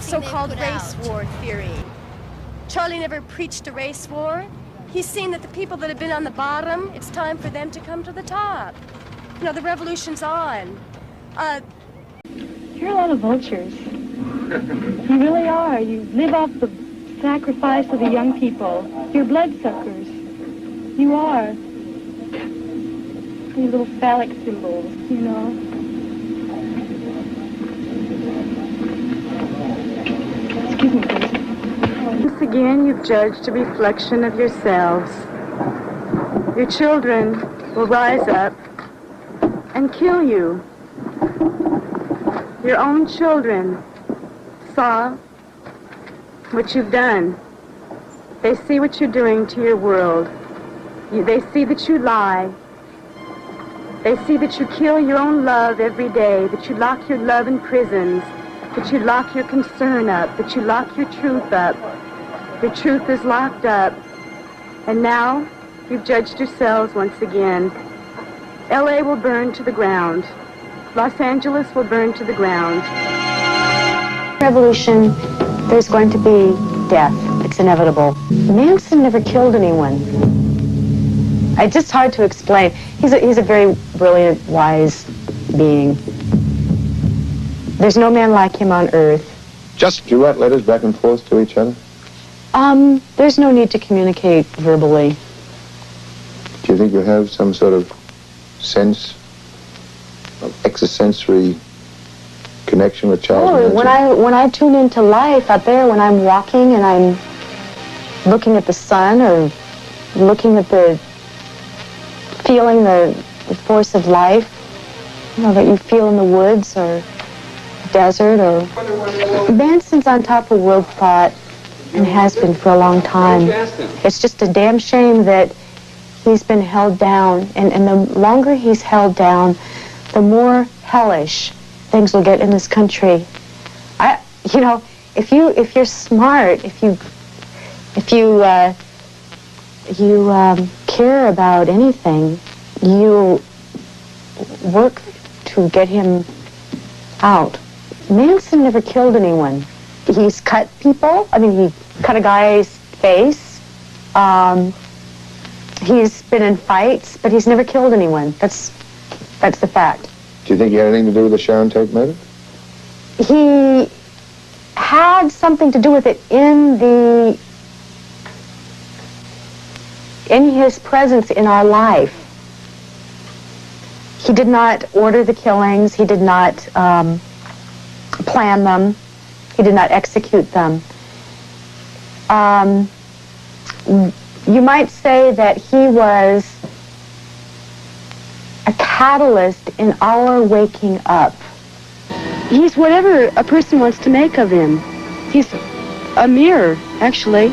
so-called race war theory. Charlie never preached a race war. He's seen that the people that have been on the bottom, it's time for them to come to the top. You know, the revolution's on. You're a lot of vultures. You really are. You live off the sacrifice of the young people. You're bloodsuckers. You are. These little phallic symbols, you know. Excuse me, please. Once again, you've judged a reflection of yourselves. Your children will rise up and kill you. Your own children saw what you've done. They see what you're doing to your world. They see that you lie. They see that you kill your own love every day, that you lock your love in prisons, that you lock your concern up, that you lock your truth up. Your truth is locked up. And now you've judged yourselves once again. LA will burn to the ground. Los Angeles will burn to the ground. Revolution, there's going to be death. It's inevitable. Manson never killed anyone. It's just hard to explain. He's a very brilliant, wise being. There's no man like him on earth. Just do you write letters back and forth to each other? There's no need to communicate verbally. Do you think you have some sort of sense of extrasensory connection with Charles Manson? When I tune into life out there, when I'm walking and I'm looking at the sun or looking at feeling the force of life, you know, that you feel in the woods or desert or... Manson's on top of world thought and has been for a long time. It's just a damn shame that he's been held down, and the longer he's held down, the more hellish things will get in this country. You know, if you're smart, if you care about anything, you work to get him out. Manson never killed anyone. He's cut people. I mean, he cut a guy's face. He's been in fights, but he's never killed anyone. That's the fact. Do you think he had anything to do with the Sharon Tate murder? He had something to do with it in his presence in our life. He did not order the killings. He did not plan them. He did not execute them. You might say that he was a catalyst in our waking up. He's whatever a person wants to make of him. He's a mirror, actually.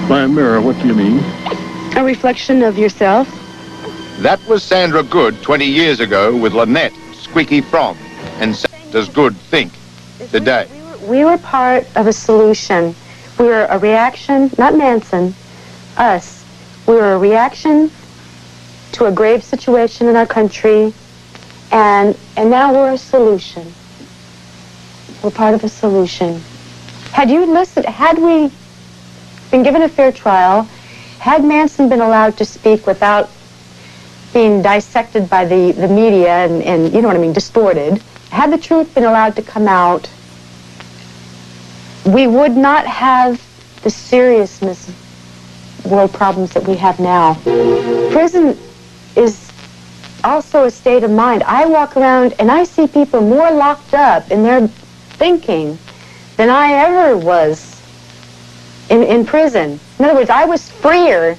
By a mirror, what do you mean? A reflection of yourself. That was Sandra Good 20 years ago with Lynette Squeaky Fromm and Does Good Think today. We were part of a solution. We were a reaction, not Manson, us. We were a reaction to a grave situation in our country, and now we're a solution. We're part of a solution. Had we been given a fair trial, had Manson been allowed to speak without being dissected by the media and, you know what I mean, distorted, had the truth been allowed to come out, we would not have the seriousness of world problems that we have now. Prison is also a state of mind. I walk around and I see people more locked up in their thinking than I ever was in prison. In other words, I was freer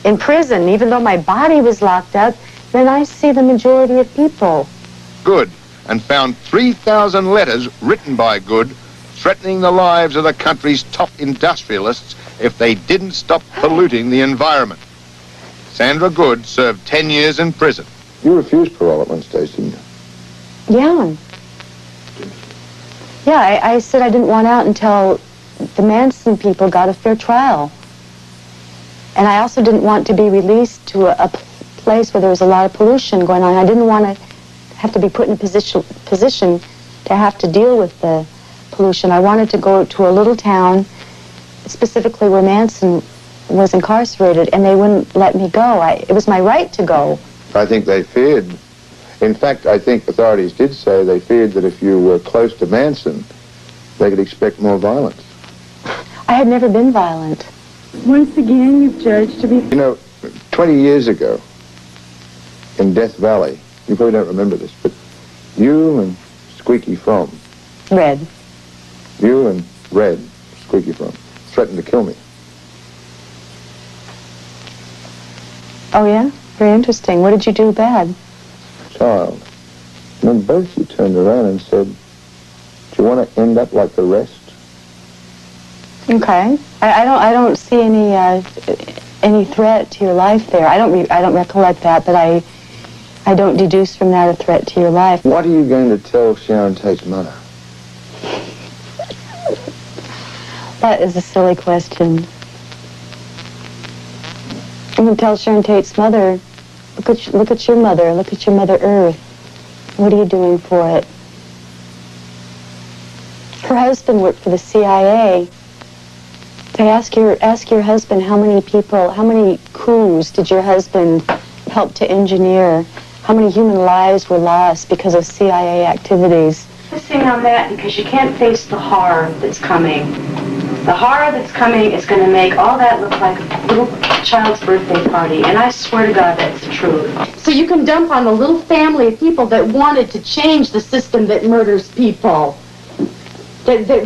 in prison, even though my body was locked up, than I see the majority of people. Good, and found 3,000 letters written by Good threatening the lives of the country's top industrialists if they didn't stop polluting the environment. Sandra Good served 10 years in prison. You refused parole at one stage, didn't you? Yeah. Yeah, I said I didn't want out until the Manson people got a fair trial. And I also didn't want to be released to a place where there was a lot of pollution going on. I didn't want to have to be put in a position to have to deal with the pollution. I wanted to go to a little town, specifically where Manson was incarcerated, and they wouldn't let me go. It was my right to go. I think they feared. In fact, I think authorities did say they feared that if you were close to Manson, they could expect more violence. I had never been violent. Once again, you've judged to be... You know, 20 years ago, in Death Valley, you probably don't remember this, but you and Squeaky Fromm, Red. you and Red, Squeaky Fromm, threatened to kill me. Oh, yeah? Very interesting. What did you do bad? Child. And then both you turned around and said, do you want to end up like the rest? Okay. I don't see any threat to your life there. I don't recollect that, but I don't deduce from that a threat to your life. What are you going to tell Sharon Tate's mother? That is a silly question. I'm going to tell Sharon Tate's mother, look at your mother, look at your Mother Earth. What are you doing for it? Her husband worked for the CIA. They ask your husband how many coups did your husband help to engineer? How many human lives were lost because of CIA activities? Focusing on that because you can't face the horror that's coming. The horror that's coming is going to make all that look like a little child's birthday party, and I swear to God that's the truth. So you can dump on a little family of people that wanted to change the system that murders people. That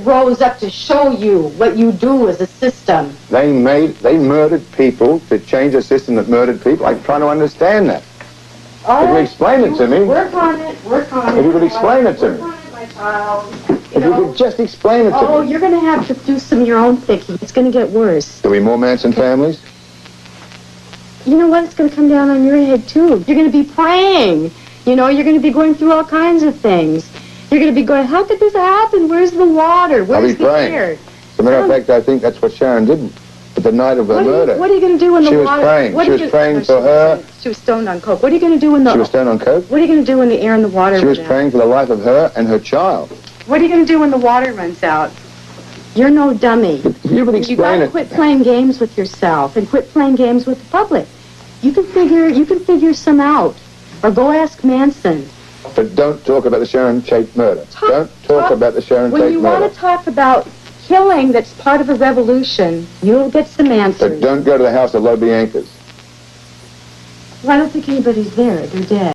rose up to show you what you do as a system. They murdered people to change a system that murdered people. I'm trying to understand that. If you explain it to me. Work on it. If you could explain it to me. Work on it, my child. If you could just explain it to me. Oh, you're going to have to do some of your own thinking. It's going to get worse. There'll be more Manson families? You know what? It's going to come down on your head, too. You're going to be praying. You know, you're going to be going through all kinds of things. You're going to be going, how could this happen? Where's the water? Where's the air? As a matter of fact, I think that's what Sharon did at the night of her murder. What are you going to do when the She was water... praying. She was praying for her. She was stoned on coke. What are you going to do when the... She was stoned on coke? What are you going to do when the air and the water... She was praying for the life of her and her child. What are you going to do when the water runs out? You're no dummy. You would explain You got to it. quit playing games with yourself and quit playing games with the public. You can figure some out. Or go ask Manson. But don't talk about the Sharon Tate murder. Don't talk about the Sharon Tate murder. When you want to talk about killing that's part of a revolution, you'll get some answers. But don't go to the house of low Biancas. Well, I don't think anybody's there. They're dead.